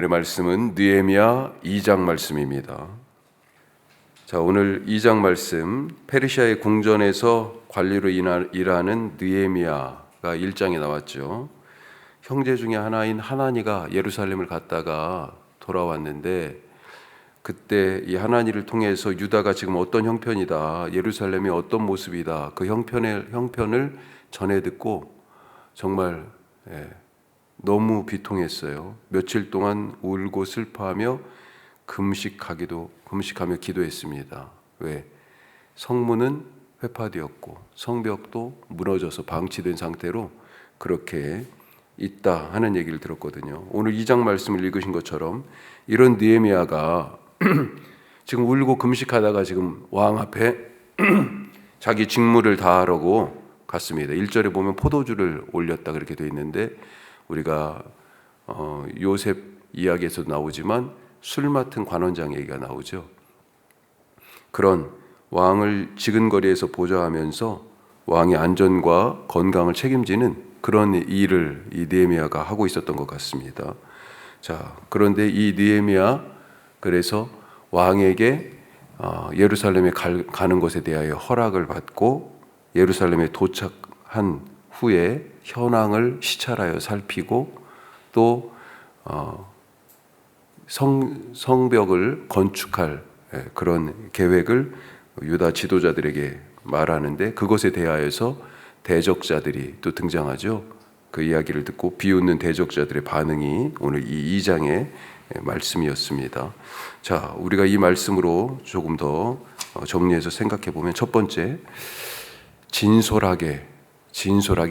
오늘의 말씀은 느헤미야 2장 말씀입니다. 자, 오늘 2장 말씀, 페르시아의 궁전에서 관리로 일하는 느헤미야가 1장에 나왔죠. 형제 중에 하나인 하나니가 예루살렘을 갔다가 돌아왔는데, 그때 이 하나니를 통해서 유다가 지금 어떤 형편이다, 예루살렘이 어떤 모습이다, 그 형편을 전해 듣고 정말 너무 비통했어요. 며칠 동안 울고 슬퍼하며 금식하며 기도했습니다. 왜? 성문은 회파되었고 성벽도 무너져서 방치된 상태로 그렇게 있다 하는 얘기를 들었거든요. 오늘 2장 말씀을 읽으신 것처럼 이런 느헤미야가 지금 울고 금식하다가 지금 왕 앞에 자기 직무를 다하려고 갔습니다. 1절에 보면 포도주를 올렸다 그렇게 되어 있는데, 우리가 요셉 이야기에서도 나오지만 술 맡은 관원장 얘기가 나오죠. 그런 왕을 지근거리에서 보좌하면서 왕의 안전과 건강을 책임지는 그런 일을 이 느헤미야가 하고 있었던 것 같습니다. 자, 그런데 이 느헤미야, 그래서 왕에게 예루살렘에 가는 것에 대하여 허락을 받고 예루살렘에 도착한 후에 현황을 시찰하여 살피고 또 성벽을 건축할 그런 계획을 유다 지도자들에게 말하는데, 그것에 대하여서 대적자들이 또 등장하죠. 그 이야기를 듣고 비웃는 대적자들의 반응이 오늘 이 2장의 말씀이었습니다. 자, 우리가 이 말씀으로 조금 더 정리해서 생각해 보면, 첫 번째, 진솔하게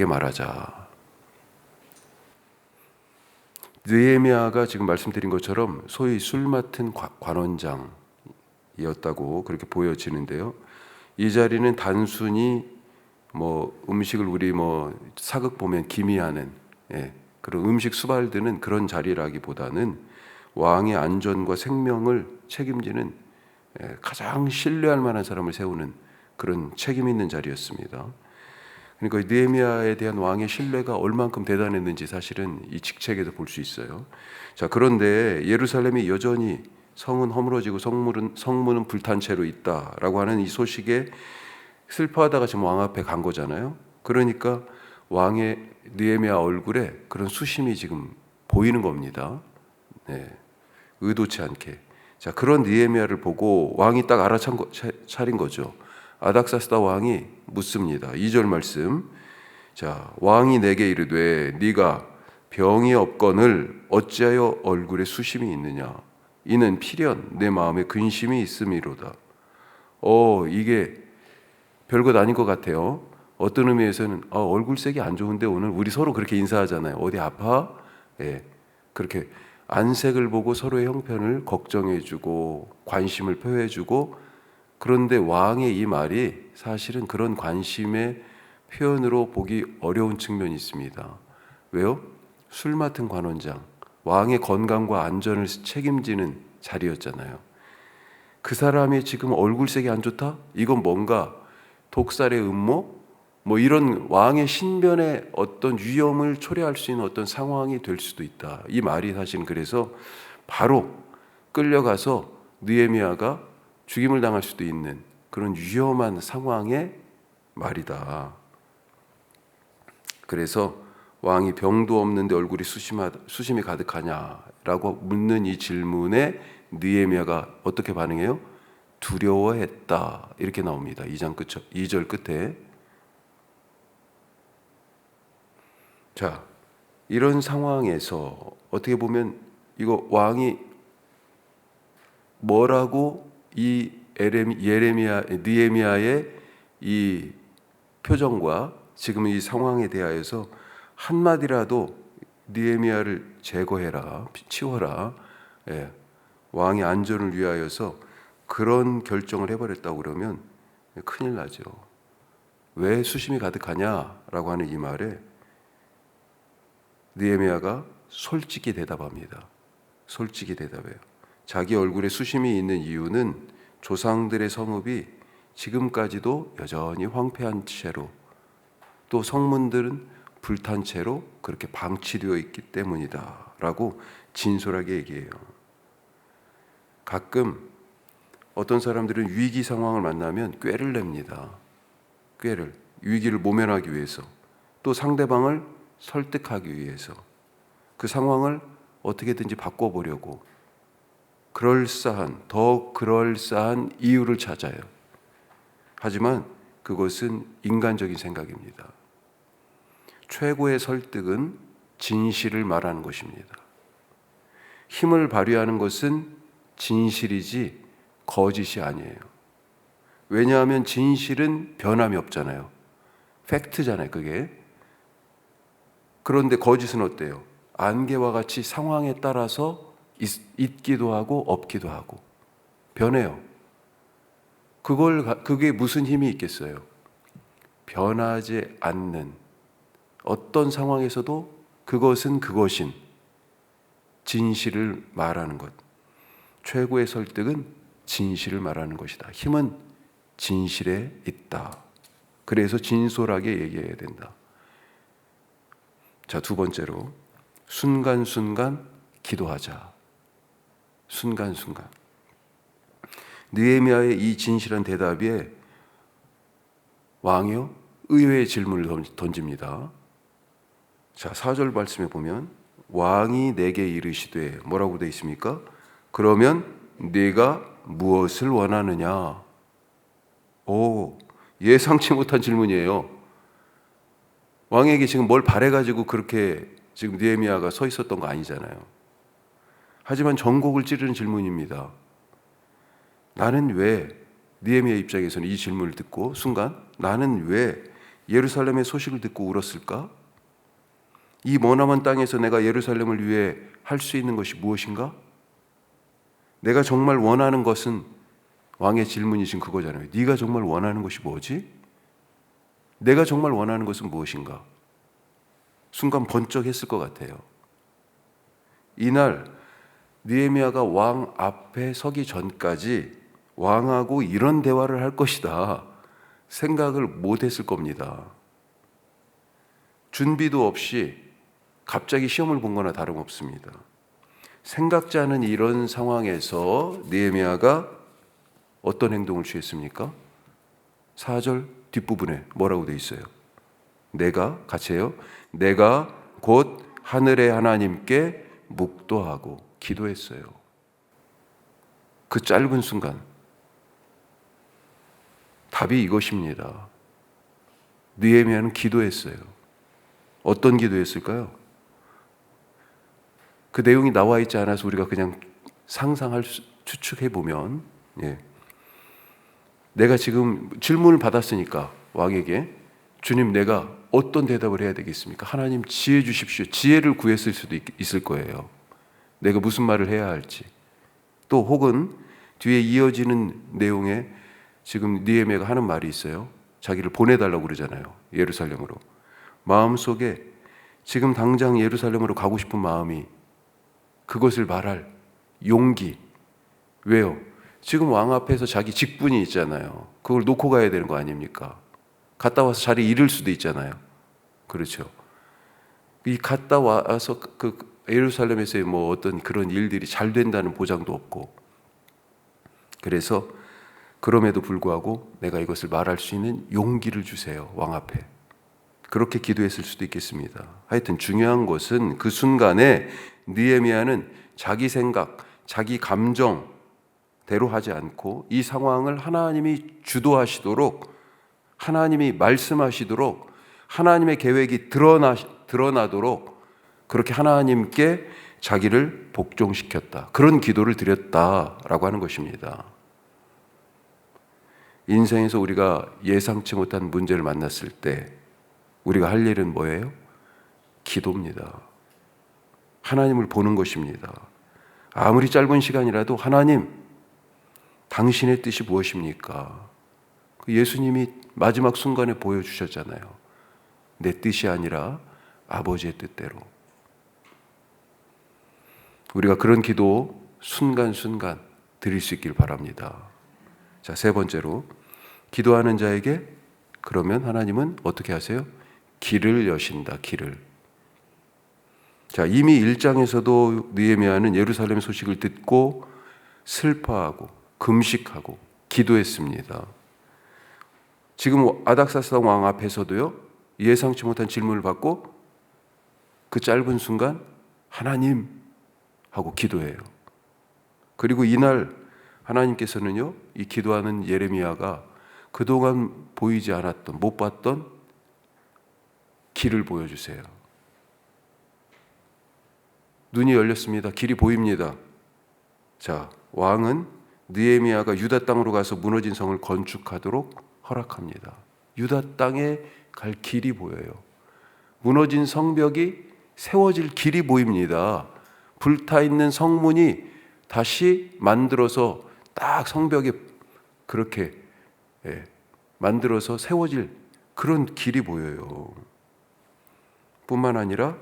말하자. 느헤미야가 지금 말씀드린 것처럼 소위 술 맡은 관원장이었다고 그렇게 보여지는데요. 이 자리는 단순히 음식을 우리 사극 보면 기미하는 그런 음식 수발드는 그런 자리라기보다는 왕의 안전과 생명을 책임지는 가장 신뢰할 만한 사람을 세우는 그런 책임 있는 자리였습니다. 그러니까 느헤미야에 대한 왕의 신뢰가 얼만큼 대단했는지 사실은 이 직책에서 볼 수 있어요. 자, 그런데 예루살렘이 여전히 성은 허물어지고 성문은 불탄 채로 있다라고 하는 이 소식에 슬퍼하다가 지금 왕 앞에 간 거잖아요. 그러니까 왕의 느헤미야 얼굴에 그런 수심이 지금 보이는 겁니다. 의도치 않게. 자, 그런 느헤미야를 보고 왕이 딱 알아차린 거죠. 아닥사스다 왕이 묻습니다. 2절 말씀. 자, 왕이 내게 이르되 네가 병이 없거늘 어찌하여 얼굴에 수심이 있느냐? 이는 필연 내 마음에 근심이 있음이로다. 이게 별것 아닌 것 같아요. 어떤 의미에서는 얼굴색이 안 좋은데 오늘 우리 서로 그렇게 인사하잖아요. 어디 아파? 그렇게 안색을 보고 서로의 형편을 걱정해주고 관심을 표해주고, 그런데 왕의 이 말이 사실은 그런 관심의 표현으로 보기 어려운 측면이 있습니다. 왜요? 술 맡은 관원장, 왕의 건강과 안전을 책임지는 자리였잖아요. 그 사람이 지금 얼굴색이 안 좋다? 이건 뭔가 독살의 음모? 이런 왕의 신변에 어떤 위험을 초래할 수 있는 어떤 상황이 될 수도 있다. 이 말이 사실은 그래서 바로 끌려가서 느헤미야가 죽임을 당할 수도 있는 그런 위험한 상황의 말이다. 그래서 왕이 병도 없는데 얼굴이 수심이 가득하냐라고 묻는 이 질문에 느헤미야가 어떻게 반응해요? 두려워했다. 이렇게 나옵니다. 2절 끝에. 자, 이런 상황에서 어떻게 보면 이거 왕이 뭐라고 이 느헤미야의 이 표정과 지금 이 상황에 대하여서 한마디라도 느헤미야를 제거해라, 치워라, 왕의 안전을 위하여서 그런 결정을 해버렸다고 그러면 큰일 나죠. 왜 수심이 가득하냐라고 하는 이 말에 느헤미야가 솔직히 대답합니다. 솔직히 대답해요. 자기 얼굴에 수심이 있는 이유는 조상들의 성읍이 지금까지도 여전히 황폐한 채로, 또 성문들은 불탄 채로 그렇게 방치되어 있기 때문이다 라고 진솔하게 얘기해요. 가끔 어떤 사람들은 위기 상황을 만나면 꾀를 냅니다. 꾀를. 위기를 모면하기 위해서. 또 상대방을 설득하기 위해서. 그 상황을 어떻게든지 바꿔보려고 더 그럴싸한 이유를 찾아요. 하지만 그것은 인간적인 생각입니다. 최고의 설득은 진실을 말하는 것입니다. 힘을 발휘하는 것은 진실이지 거짓이 아니에요. 왜냐하면 진실은 변함이 없잖아요. 팩트잖아요, 그게. 그런데 거짓은 어때요? 안개와 같이 상황에 따라서 있기도 하고 없기도 하고 변해요. 그게 무슨 힘이 있겠어요? 변하지 않는 어떤 상황에서도 그것인 진실을 말하는 것. 최고의 설득은 진실을 말하는 것이다. 힘은 진실에 있다. 그래서 진솔하게 얘기해야 된다. 자, 두 번째로 순간순간 기도하자. 순간순간. 느헤미야의 이 진실한 대답에 왕이요 의외의 질문을 던집니다. 자, 4절 말씀에 보면 왕이 내게 이르시되 뭐라고 되어 있습니까? 그러면 네가 무엇을 원하느냐? 오, 예상치 못한 질문이에요. 왕에게 지금 뭘 바래가지고 그렇게 지금 느헤미야가 서 있었던 거 아니잖아요. 하지만 전곡을 찌르는 질문입니다. 나는 왜 느헤미야 입장에서는 이 질문을 듣고 순간 나는 왜 예루살렘의 소식을 듣고 울었을까? 이 머나먼 땅에서 내가 예루살렘을 위해 할 수 있는 것이 무엇인가? 내가 정말 원하는 것은 왕의 질문이 지금 그거잖아요. 네가 정말 원하는 것이 뭐지? 내가 정말 원하는 것은 무엇인가? 순간 번쩍했을 것 같아요. 이날 느헤미야가 왕 앞에 서기 전까지 왕하고 이런 대화를 할 것이다 생각을 못했을 겁니다. 준비도 없이 갑자기 시험을 본 거나 다름없습니다. 생각지 않은 이런 상황에서 느헤미야가 어떤 행동을 취했습니까? 4절 뒷부분에 뭐라고 돼 있어요? 같이 해요. 내가 곧 하늘의 하나님께 묵도하고 기도했어요. 그 짧은 순간 답이 이것입니다. 느헤미야는 기도했어요. 어떤 기도했을까요? 그 내용이 나와 있지 않아서 우리가 그냥 추측해 보면, 내가 지금 질문을 받았으니까 왕에게 주님 내가 어떤 대답을 해야 되겠습니까? 하나님 지혜 주십시오. 지혜를 구했을 수도 있을 거예요. 내가 무슨 말을 해야 할지. 또 혹은 뒤에 이어지는 내용에 지금 느헤미야가 하는 말이 있어요. 자기를 보내달라고 그러잖아요. 예루살렘으로. 마음속에 지금 당장 예루살렘으로 가고 싶은 마음이 그것을 말할 용기. 왜요? 지금 왕 앞에서 자기 직분이 있잖아요. 그걸 놓고 가야 되는 거 아닙니까? 갔다 와서 자리 잃을 수도 있잖아요. 그렇죠. 이 갔다 와서 그 예루살렘에서의 뭐 어떤 그런 일들이 잘 된다는 보장도 없고. 그래서 그럼에도 불구하고 내가 이것을 말할 수 있는 용기를 주세요. 왕 앞에. 그렇게 기도했을 수도 있겠습니다. 하여튼 중요한 것은 그 순간에 느헤미야는 자기 생각, 자기 감정대로 하지 않고 이 상황을 하나님이 주도하시도록, 하나님이 말씀하시도록, 하나님의 계획이 드러나도록 그렇게 하나님께 자기를 복종시켰다. 그런 기도를 드렸다라고 하는 것입니다. 인생에서 우리가 예상치 못한 문제를 만났을 때 우리가 할 일은 뭐예요? 기도입니다. 하나님을 보는 것입니다. 아무리 짧은 시간이라도 하나님, 당신의 뜻이 무엇입니까? 예수님이 마지막 순간에 보여주셨잖아요. 내 뜻이 아니라 아버지의 뜻대로. 우리가 그런 기도 순간순간 드릴 수 있길 바랍니다. 자, 세 번째로 기도하는 자에게 그러면 하나님은 어떻게 하세요? 길을 여신다. 길을. 자, 이미 1장에서도 느헤미야는 예루살렘 소식을 듣고 슬퍼하고 금식하고 기도했습니다. 지금 아닥사스다 왕 앞에서도요, 예상치 못한 질문을 받고 그 짧은 순간 하나님 하고 기도해요. 그리고 이날 하나님께서는요, 이 기도하는 예레미야가 그동안 보이지 않았던, 못 봤던 길을 보여주세요. 눈이 열렸습니다. 길이 보입니다. 자, 왕은 느헤미야가 유다 땅으로 가서 무너진 성을 건축하도록 허락합니다. 유다 땅에 갈 길이 보여요. 무너진 성벽이 세워질 길이 보입니다. 불타있는 성문이 다시 만들어서 딱 성벽에 그렇게 만들어서 세워질 그런 길이 보여요. 뿐만 아니라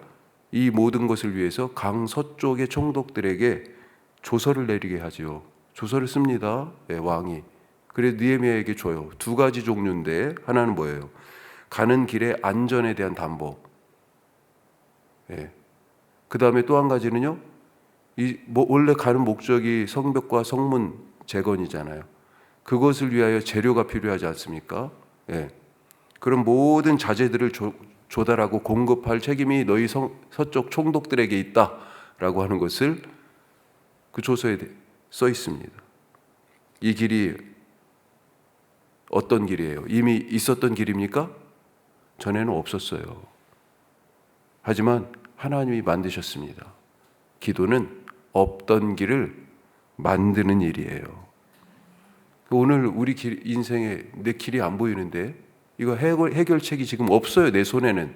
이 모든 것을 위해서 강 서쪽의 총독들에게 조서를 내리게 하죠. 조서를 씁니다. 왕이. 그래서 느헤미야에게 줘요. 두 가지 종류인데 하나는 뭐예요? 가는 길의 안전에 대한 담보. 그 다음에 또 한 가지는요. 원래 가는 목적이 성벽과 성문 재건이잖아요. 그것을 위하여 재료가 필요하지 않습니까? 그런 모든 자재들을 조달하고 공급할 책임이 너희 서쪽 총독들에게 있다라고 하는 것을 그 조서에 써 있습니다. 이 길이 어떤 길이에요? 이미 있었던 길입니까? 전에는 없었어요. 하지만 하나님이 만드셨습니다. 기도는 없던 길을 만드는 일이에요. 오늘 우리 인생에 내 길이 안 보이는데 이거 해결책이 지금 없어요. 내 손에는.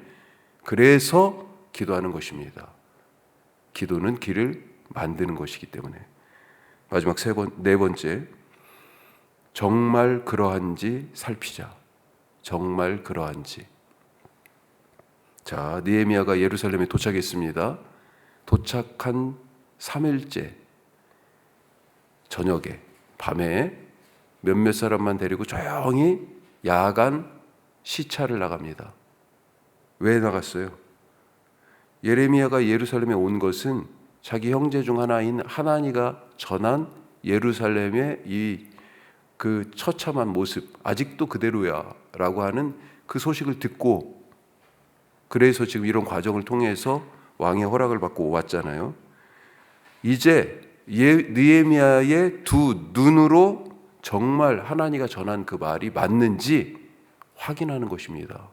그래서 기도하는 것입니다. 기도는 길을 만드는 것이기 때문에. 마지막 네 번째, 정말 그러한지 살피자. 정말 그러한지. 자, 느헤미야가 예루살렘에 도착했습니다. 도착한 3일째 저녁에, 밤에 몇몇 사람만 데리고 조용히 야간 시차를 나갑니다. 왜 나갔어요? 예레미야가 예루살렘에 온 것은 자기 형제 중 하나인 하나니가 전한 예루살렘의 그 처참한 모습, 아직도 그대로야 라고 하는 그 소식을 듣고, 그래서 지금 이런 과정을 통해서 왕의 허락을 받고 왔잖아요. 이제 느헤미야의 두 눈으로 정말 하나니가 전한 그 말이 맞는지 확인하는 것입니다.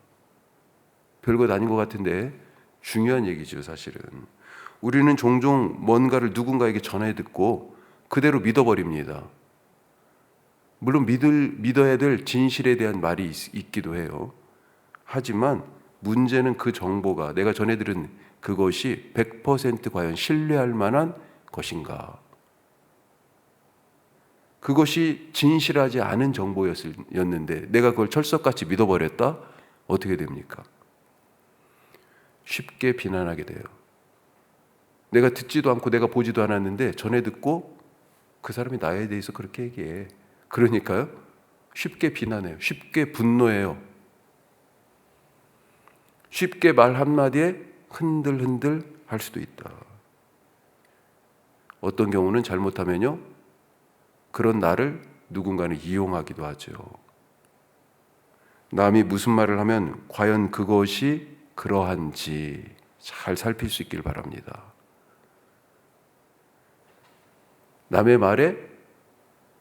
별것 아닌 것 같은데 중요한 얘기죠, 사실은. 우리는 종종 뭔가를 누군가에게 전해 듣고 그대로 믿어버립니다. 물론 믿어야 될 진실에 대한 말이 있기도 해요. 하지만 문제는 그 정보가, 내가 전해 들은 그것이 100% 과연 신뢰할 만한 것인가? 그것이 진실하지 않은 정보였는데 내가 그걸 철석같이 믿어버렸다? 어떻게 됩니까? 쉽게 비난하게 돼요. 내가 듣지도 않고 내가 보지도 않았는데 전해 듣고 그 사람이 나에 대해서 그렇게 얘기해. 그러니까요, 쉽게 비난해요. 쉽게 분노해요. 쉽게 말 한마디에 흔들흔들 할 수도 있다. 어떤 경우는 잘못하면요, 그런 나를 누군가는 이용하기도 하죠. 남이 무슨 말을 하면 과연 그것이 그러한지 잘 살필 수 있길 바랍니다. 남의 말에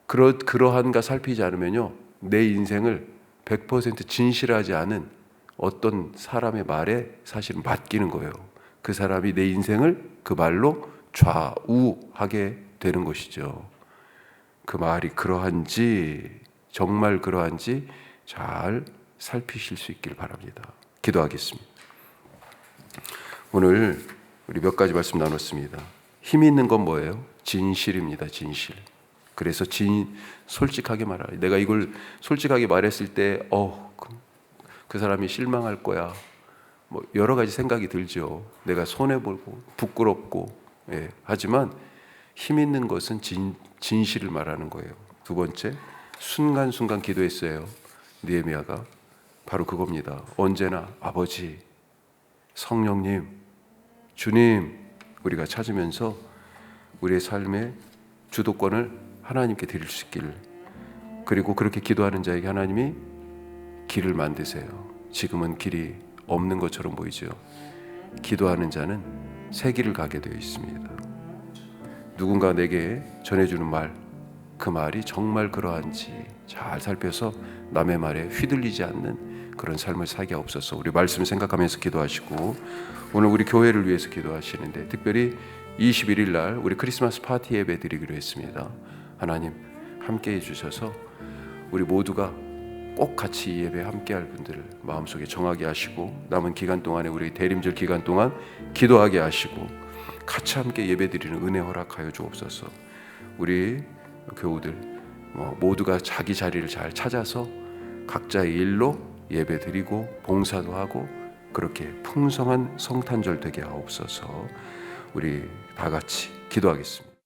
그러한가 살피지 않으면요, 내 인생을 100% 진실하지 않은 어떤 사람의 말에 사실은 맡기는 거예요. 그 사람이 내 인생을 그 말로 좌우하게 되는 것이죠. 그 말이 그러한지, 정말 그러한지 잘 살피실 수 있길 바랍니다. 기도하겠습니다. 오늘 우리 몇 가지 말씀 나눴습니다. 힘 있는 건 뭐예요? 진실입니다. 진실. 그래서 솔직하게 말하라. 내가 이걸 솔직하게 말했을 때 그 사람이 실망할 거야. 뭐 여러 가지 생각이 들죠. 내가 손해보고 부끄럽고. 하지만 힘 있는 것은 진실을 말하는 거예요. 두 번째, 순간순간 기도했어요. 느헤미야가 바로 그겁니다. 언제나 아버지, 성령님, 주님, 우리가 찾으면서 우리의 삶의 주도권을 하나님께 드릴 수 있기를, 그리고 그렇게 기도하는 자에게 하나님이 길을 만드세요. 지금은 길이 없는 것처럼 보이죠. 기도하는 자는 새 길을 가게 되어 있습니다. 누군가 내게 전해주는 말, 그 말이 정말 그러한지 잘 살펴서 남의 말에 휘둘리지 않는 그런 삶을 살게 하옵소서. 우리 말씀 생각하면서 기도하시고, 오늘 우리 교회를 위해서 기도하시는데 특별히 21일 날 우리 크리스마스 파티 예배 드리기로 했습니다. 하나님 함께 해주셔서 우리 모두가 꼭 같이 이 예배 함께 할 분들을 마음속에 정하게 하시고, 남은 기간 동안에 우리 대림절 기간 동안 기도하게 하시고 같이 함께 예배 드리는 은혜 허락하여 주옵소서. 우리 교우들 모두가 자기 자리를 잘 찾아서 각자의 일로 예배 드리고 봉사도 하고 그렇게 풍성한 성탄절 되게 하옵소서. 우리 다 같이 기도하겠습니다.